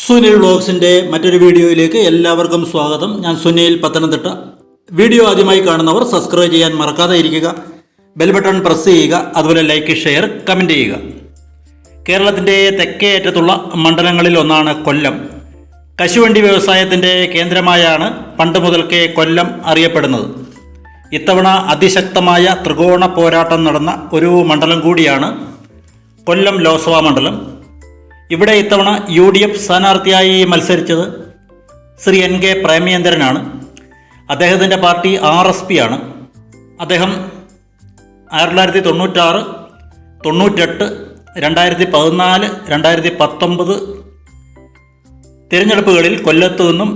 സുനിൽ വ്ളോഗ്സിൻ്റെ മറ്റൊരു വീഡിയോയിലേക്ക് എല്ലാവർക്കും സ്വാഗതം. ഞാൻ സുനിൽ, പത്തനംതിട്ട. വീഡിയോ ആദ്യമായി കാണുന്നവർ സബ്സ്ക്രൈബ് ചെയ്യാൻ മറക്കാതെ ഇരിക്കുക, ബെൽ ബട്ടൺ പ്രസ് ചെയ്യുക, അതുപോലെ ലൈക്ക്, ഷെയർ, കമൻറ്റ് ചെയ്യുക. കേരളത്തിൻ്റെ തെക്കേ അറ്റത്തുള്ള മണ്ഡലങ്ങളിൽ ഒന്നാണ് കൊല്ലം. കശുവണ്ടി വ്യവസായത്തിൻ്റെ കേന്ദ്രമായാണ് പണ്ട് മുതൽക്കേ കൊല്ലം അറിയപ്പെടുന്നത്. ഇത്തവണ അതിശക്തമായ ത്രികോണ പോരാട്ടം നടന്ന ഒരു മണ്ഡലം കൂടിയാണ് കൊല്ലം ലോക്സഭാ മണ്ഡലം. ഇവിടെ ഇത്തവണ UDF സ്ഥാനാർത്ഥിയായി മത്സരിച്ചത് ശ്രീ NK പ്രേമചന്ദ്രനാണ്. അദ്ദേഹത്തിൻ്റെ പാർട്ടി RSP ആണ്. അദ്ദേഹം 1996, 98, 2014, 2019 തിരഞ്ഞെടുപ്പുകളിൽ കൊല്ലത്തു നിന്നും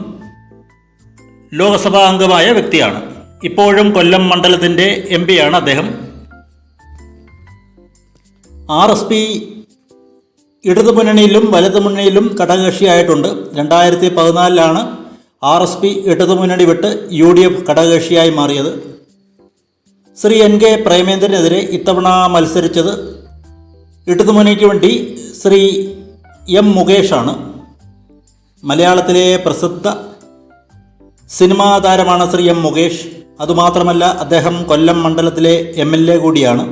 ലോക്സഭാ അംഗമായ വ്യക്തിയാണ്. ഇപ്പോഴും കൊല്ലം മണ്ഡലത്തിൻ്റെ MP ആണ് അദ്ദേഹം. RSP ഇടതുമുന്നണിയിലും വലതുമുന്നണിയിലും ഘടകകക്ഷിയായിട്ടുണ്ട്. 2014 RSP ഇടതുമുന്നണി വിട്ട് UDF ഘടകകക്ഷിയായി മാറിയത്. ശ്രീ NK പ്രേമചന്ദ്രനെതിരെ ഇത്തവണ മത്സരിച്ചത് ഇടതുമുന്നണിക്ക് വേണ്ടി ശ്രീ M മുകേഷാണ്. മലയാളത്തിലെ പ്രസിദ്ധ സിനിമാ താരമാണ് ശ്രീ M മുകേഷ്. അതുമാത്രമല്ല, അദ്ദേഹം കൊല്ലം മണ്ഡലത്തിലെ MLA കൂടിയാണ്.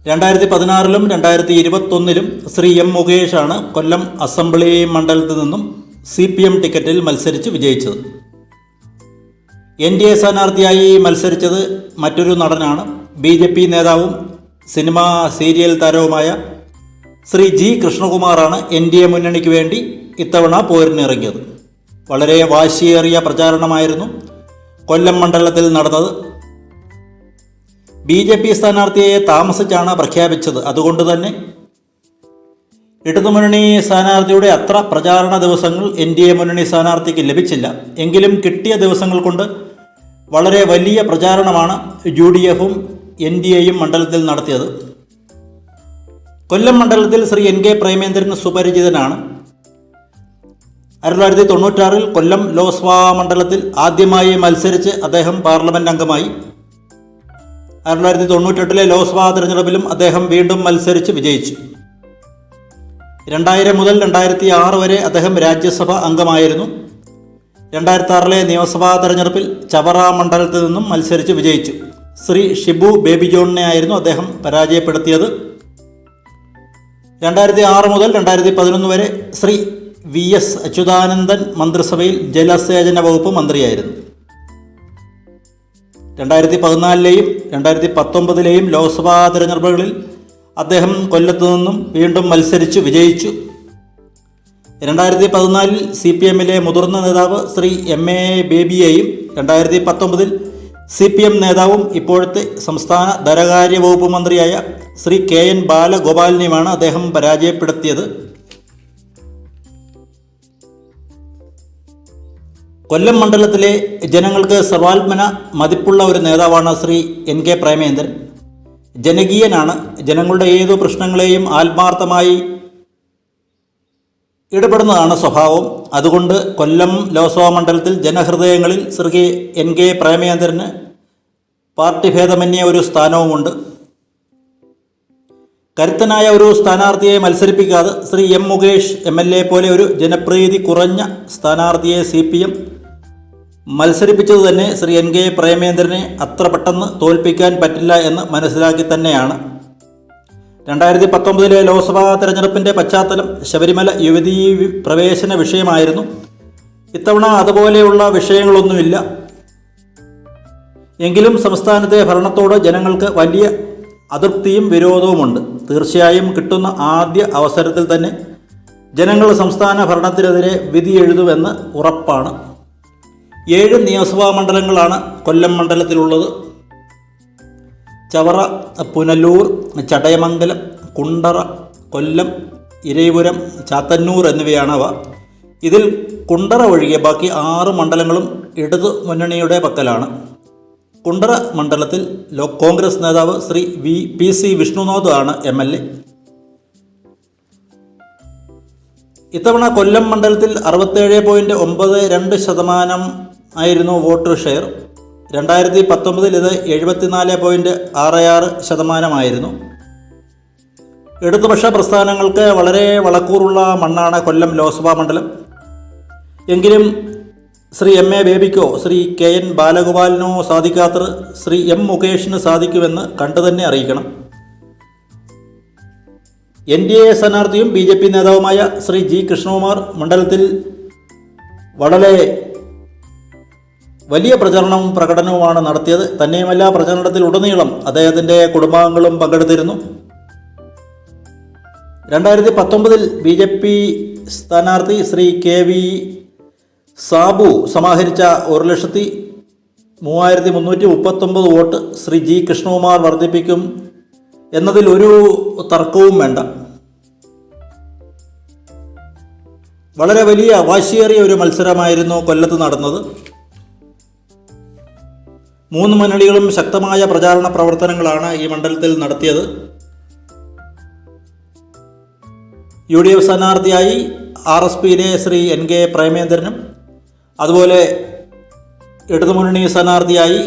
2016 2021 ശ്രീ M മുകേഷാണ് കൊല്ലം അസംബ്ലി മണ്ഡലത്തിൽ നിന്നും CPM ടിക്കറ്റിൽ മത്സരിച്ച് വിജയിച്ചത്. NDA സ്ഥാനാർത്ഥിയായി മത്സരിച്ചത് മറ്റൊരു നടനാണ്. BJP നേതാവും സിനിമാ സീരിയൽ താരവുമായ ശ്രീ G കൃഷ്ണകുമാറാണ് NDA മുന്നണിക്ക് വേണ്ടി ഇത്തവണ പോരിനിറങ്ങിയത്. വളരെ വാശിയേറിയ പ്രചാരണമായിരുന്നു കൊല്ലം മണ്ഡലത്തിൽ നടന്നത്. BJP സ്ഥാനാർത്ഥിയെ താമസിച്ചാണ് പ്രഖ്യാപിച്ചത്. അതുകൊണ്ട് തന്നെ ഇടതുമുന്നണി സ്ഥാനാർത്ഥിയുടെ അത്ര പ്രചാരണ ദിവസങ്ങൾ NDA മുന്നണി സ്ഥാനാർത്ഥിക്ക് ലഭിച്ചില്ല. എങ്കിലും കിട്ടിയ ദിവസങ്ങൾ കൊണ്ട് വളരെ വലിയ പ്രചാരണമാണ് UDFും NDAയും മണ്ഡലത്തിൽ നടത്തിയത്. കൊല്ലം മണ്ഡലത്തിൽ ശ്രീ NK പ്രേമചന്ദ്രൻ സുപരിചിതനാണ്. 1996 കൊല്ലം ലോക്സഭാ മണ്ഡലത്തിൽ ആദ്യമായി മത്സരിച്ച് അദ്ദേഹം പാർലമെൻറ്റ് അംഗമായി. 1998 ലോക്സഭാ തിരഞ്ഞെടുപ്പിലും അദ്ദേഹം വീണ്ടും മത്സരിച്ച് വിജയിച്ചു. 2000 മുതൽ 2006 വരെ അദ്ദേഹം രാജ്യസഭ അംഗമായിരുന്നു. 2006 നിയമസഭാ തെരഞ്ഞെടുപ്പിൽ ചവറ മണ്ഡലത്തിൽ നിന്നും മത്സരിച്ച് വിജയിച്ചു. ശ്രീ ഷിബു ബേബി ജോണിനെ ആയിരുന്നു അദ്ദേഹം പരാജയപ്പെടുത്തിയത്. 2006 മുതൽ 2011 വരെ ശ്രീ VS അച്യുതാനന്ദൻ മന്ത്രിസഭയിൽ ജലസേചന വകുപ്പ് മന്ത്രിയായിരുന്നു. 2014 2019 ലോക്സഭാ തിരഞ്ഞെടുപ്പുകളിൽ അദ്ദേഹം കൊല്ലത്തു നിന്നും വീണ്ടും മത്സരിച്ച് വിജയിച്ചു. 2014 CPMലെ മുതിർന്ന നേതാവ് ശ്രീ MA ബേബിയെയും 2019 CPM നേതാവും ഇപ്പോഴത്തെ സംസ്ഥാന ധനകാര്യ വകുപ്പ് മന്ത്രിയായ ശ്രീ KN ബാലഗോപാലിനെയുമാണ് അദ്ദേഹം പരാജയപ്പെടുത്തിയത്. കൊല്ലം മണ്ഡലത്തിലെ ജനങ്ങൾക്ക് സർവാത്മന മതിപ്പുള്ള ഒരു നേതാവാണ് ശ്രീ NK പ്രേമചന്ദ്രൻ. ജനകീയനാണ്. ജനങ്ങളുടെ ഏതു പ്രശ്നങ്ങളെയും ആത്മാർത്ഥമായി ഇടപെടുന്നതാണ് സ്വഭാവം. അതുകൊണ്ട് കൊല്ലം ലോക്സഭാ മണ്ഡലത്തിൽ ജനഹൃദയങ്ങളിൽ ശ്രീ NK പ്രേമചന്ദ്രന് പാർട്ടിഭേദമന്യേ ഒരു സ്ഥാനവുമുണ്ട്. കരുത്തനായ ഒരു സ്ഥാനാർത്ഥിയെ മത്സരിപ്പിക്കാതെ ശ്രീ M മുകേഷ് MLA പോലെ ഒരു ജനപ്രീതി കുറഞ്ഞ സ്ഥാനാർത്ഥിയെ CPM മത്സരിപ്പിച്ചത് തന്നെ ശ്രീ NK പ്രേമചന്ദ്രനെ അത്ര പെട്ടെന്ന് തോൽപ്പിക്കാൻ പറ്റില്ല എന്ന് മനസ്സിലാക്കി തന്നെയാണ്. 2019 ലോക്സഭാ തെരഞ്ഞെടുപ്പിൻ്റെ പശ്ചാത്തലം ശബരിമല യുവതീ പ്രവേശന വിഷയമായിരുന്നു. ഇത്തവണ അതുപോലെയുള്ള വിഷയങ്ങളൊന്നുമില്ല. എങ്കിലും സംസ്ഥാനത്തെ ഭരണത്തോട് ജനങ്ങൾക്ക് വലിയ അതൃപ്തിയും വിരോധവുമുണ്ട്. തീർച്ചയായും കിട്ടുന്ന ആദ്യ അവസരത്തിൽ തന്നെ ജനങ്ങൾ സംസ്ഥാന ഭരണത്തിനെതിരെ വിധി എഴുതുമെന്ന് ഉറപ്പാണ്. 7 നിയമസഭാ മണ്ഡലങ്ങളാണ് കൊല്ലം മണ്ഡലത്തിലുള്ളത്. ചവറ, പുനലൂർ, ചടയമംഗലം, കുണ്ടറ, കൊല്ലം, ഇരവിപുരം, ചാത്തന്നൂർ എന്നിവയാണവ. ഇതിൽ കുണ്ടറ ഒഴികെ ബാക്കി 6 മണ്ഡലങ്ങളും ഇടതു മുന്നണിയുടെ പക്കലാണ്. കുണ്ടറ മണ്ഡലത്തിൽ കോൺഗ്രസ് നേതാവ് ശ്രീ PC വിഷ്ണുനാഥ് ആണ് MLA. ഇത്തവണ കൊല്ലം മണ്ഡലത്തിൽ 67.92% ആയിരുന്നു വോട്ട് ഷെയർ. 2019 ഇത് 74.66% ഇടതുപക്ഷ പ്രസ്ഥാനങ്ങൾക്ക് വളരെ വളക്കൂറുള്ള മണ്ണാണ് കൊല്ലം ലോക്സഭാ മണ്ഡലം. എങ്കിലും ശ്രീ എം എ ബേബിക്കോ ശ്രീ കെ എൻ ബാലഗോപാലിനോ സാധിക്കാത്തത് ശ്രീ എം മുകേഷിന് സാധിക്കുമെന്ന് കണ്ടുതന്നെ അറിയിക്കണം. NDA സ്ഥാനാർത്ഥിയും BJP നേതാവുമായ ശ്രീ G കൃഷ്ണകുമാർ മണ്ഡലത്തിൽ വളരെ വലിയ പ്രചരണവും പ്രകടനവുമാണ് നടത്തിയത്. തന്നെയുമല്ല, പ്രചരണത്തിലുടനീളം അദ്ദേഹത്തിൻ്റെ കുടുംബാംഗങ്ങളും പങ്കെടുത്തിരുന്നു. 2019 BJP സ്ഥാനാർത്ഥി ശ്രീ KV സാബു സമാഹരിച്ച 1,03,339 വോട്ട് ശ്രീ G കൃഷ്ണകുമാർ വർദ്ധിപ്പിക്കും എന്നതിൽ ഒരു തർക്കവും വേണ്ട. വളരെ വലിയ വാശിയേറിയ ഒരു മത്സരമായിരുന്നു കൊല്ലത്ത് നടന്നത്. 3 മുന്നണികളും ശക്തമായ പ്രചാരണ പ്രവർത്തനങ്ങളാണ് ഈ മണ്ഡലത്തിൽ നടത്തിയത്. UDF സ്ഥാനാർത്ഥിയായി RSPയിലെ ശ്രീ NK പ്രേമേന്ദ്രനും, അതുപോലെ ഇടതുമുന്നണി സ്ഥാനാർത്ഥിയായി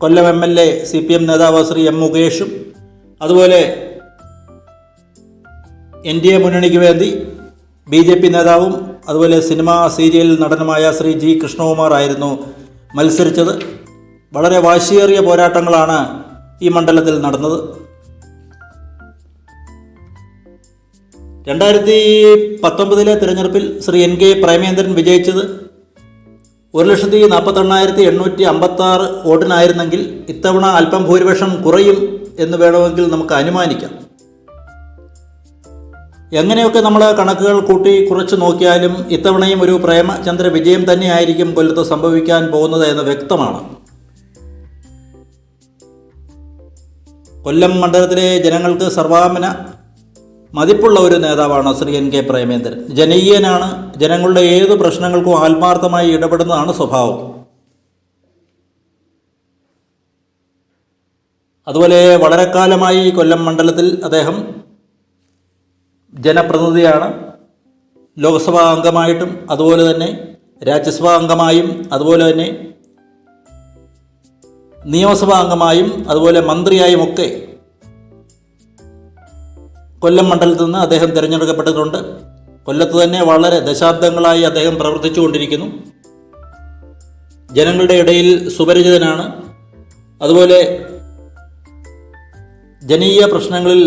കൊല്ലം MLA CPM നേതാവ് ശ്രീ M മുകേഷും, അതുപോലെ NDA മുന്നണിക്ക് വേണ്ടി BJP നേതാവും അതുപോലെ സിനിമാ സീരിയൽ നടനുമായ ശ്രീ G കൃഷ്ണകുമാർ ആയിരുന്നു മത്സരിച്ചത്. വളരെ വാശിയേറിയ പോരാട്ടങ്ങളാണ് ഈ മണ്ഡലത്തിൽ നടന്നത്. 2019 തിരഞ്ഞെടുപ്പിൽ ശ്രീ NK പ്രേമേന്ദ്രൻ വിജയിച്ചത് 1,48,856 വോട്ടിനായിരുന്നെങ്കിൽ ഇത്തവണ അല്പം ഭൂരിപക്ഷം കുറയും എന്ന് വേണമെങ്കിൽ നമുക്ക് അനുമാനിക്കാം. എങ്ങനെയൊക്കെ നമ്മൾ കണക്കുകൾ കൂട്ടി കുറച്ച് നോക്കിയാലും ഇത്തവണയും ഒരു പ്രേമചന്ദ്ര വിജയം തന്നെയായിരിക്കും കൊല്ലത്ത് സംഭവിക്കാൻ പോകുന്നത് എന്ന് വ്യക്തമാണ്. കൊല്ലം മണ്ഡലത്തിലെ ജനങ്ങൾക്ക് സർവാമന മതിപ്പുള്ള ഒരു നേതാവാണ് ശ്രീ NK പ്രേമേന്ദ്രൻ. ജനകീയനാണ്. ജനങ്ങളുടെ ഏത് പ്രശ്നങ്ങൾക്കും ആത്മാർത്ഥമായി ഇടപെടുന്നതാണ് സ്വഭാവം. അതുപോലെ വളരെ കാലമായി കൊല്ലം മണ്ഡലത്തിൽ അദ്ദേഹം ജനപ്രതിനിധിയാണ്. ലോക്സഭാ അംഗമായിട്ടും അതുപോലെ തന്നെ രാജ്യസഭാ അംഗമായും അതുപോലെ തന്നെ നിയമസഭാ അംഗമായും അതുപോലെ മന്ത്രിയായുമൊക്കെ കൊല്ലം മണ്ഡലത്തിൽ നിന്ന് അദ്ദേഹം തിരഞ്ഞെടുക്കപ്പെട്ടിട്ടുണ്ട്. കൊല്ലത്ത് തന്നെ വളരെ ദശാബ്ദങ്ങളായി അദ്ദേഹം പ്രവർത്തിച്ചു കൊണ്ടിരിക്കുന്നു. ജനങ്ങളുടെ ഇടയിൽ സുപരിചിതനാണ്. അതുപോലെ ജനകീയ പ്രശ്നങ്ങളിൽ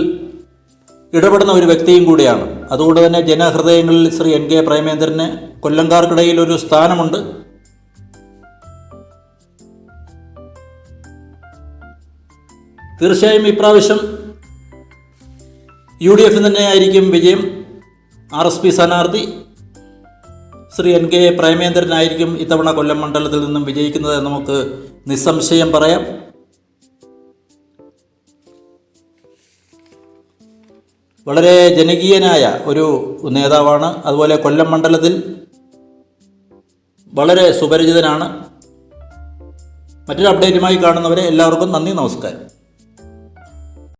ഇടപെടുന്ന ഒരു വ്യക്തിയും കൂടിയാണ്. അതുകൊണ്ട് തന്നെ ജനഹൃദയങ്ങളിൽ ശ്രീ NK പ്രേമേന്ദ്രന് കൊല്ലംകാർക്കിടയിൽ ഒരു സ്ഥാനമുണ്ട്. തീർച്ചയായും ഇപ്രാവശ്യം UDF തന്നെയായിരിക്കും വിജയം. RSP സ്ഥാനാർത്ഥി ശ്രീ NK പ്രേമേന്ദ്രനായിരിക്കും ഇത്തവണ കൊല്ലം മണ്ഡലത്തിൽ നിന്നും വിജയിക്കുന്നത് എന്ന് നമുക്ക് നിസ്സംശയം പറയാം. വളരെ ജനകീയനായ ഒരു നേതാവാണ്. അതുപോലെ കൊല്ലം മണ്ഡലത്തിൽ വളരെ സുപരിചിതനാണ്. മറ്റൊരു അപ്ഡേറ്റുമായി കാണുന്നവരെ എല്ലാവർക്കും നന്ദി, നമസ്കാരം.